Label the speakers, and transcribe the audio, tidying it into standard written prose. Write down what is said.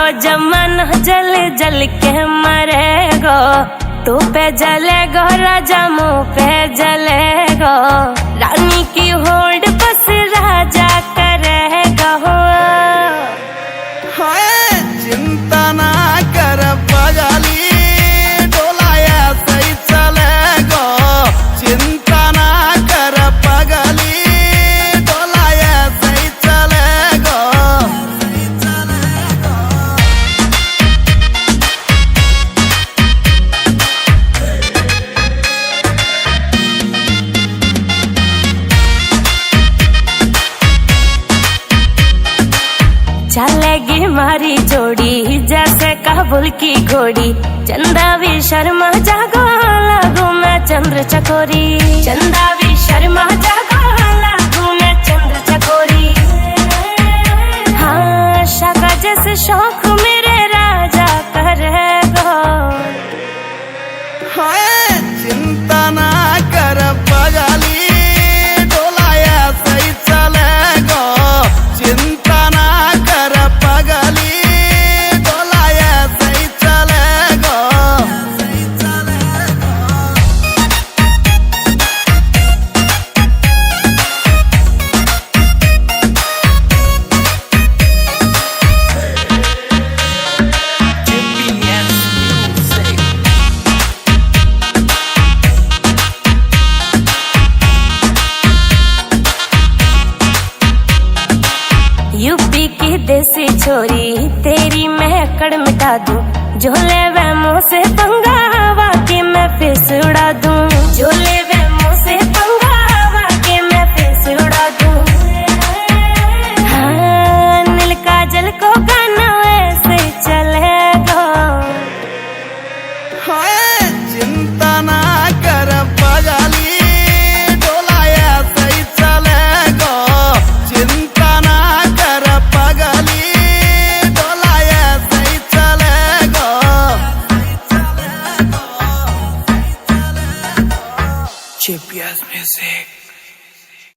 Speaker 1: सारो जमाना जल जल के मरेगो। तू पे जलेगो राजा मुँह पे जलेगो। रानी की होड़ बस राजा करेगा।
Speaker 2: चिंता ना कर पगली, डोलाया सही चलेगो। चिंता ना कर पगली, डोलाया सही चलेगो।
Speaker 1: चलेगी मारी जोड़ी जैसे काबुल की घोड़ी। चंदा भी शर्मा जागो लागू मैं चंद्र चकोरी। चंदा भी शर्मा जागो लागू मैं चंद्र चकोरी। हाँ शाका जैसे शौक मेरे राजा करेगो।
Speaker 2: चिंता ना कर पगली, डोलाया सही चलेगो। चिंता ना कर पगली, डोलाया सही चलेगो।
Speaker 1: यूपी की देसी छोरी तेरी मैं अकड़ मिटा दूं। झोले वे मुँह से पंगा वाके मैं फिर उड़ा दूं। झोले वे मुँह से पंगा वाके मैं फिर उड़ा दूं। हाँ नील काजल को गाना ऐसे चलेगा।
Speaker 2: चिंता ना कर पगली, डोलाया सही चलेगो। चिंता ना कर पगली, डोलाया सही चलेगो। GPS Music।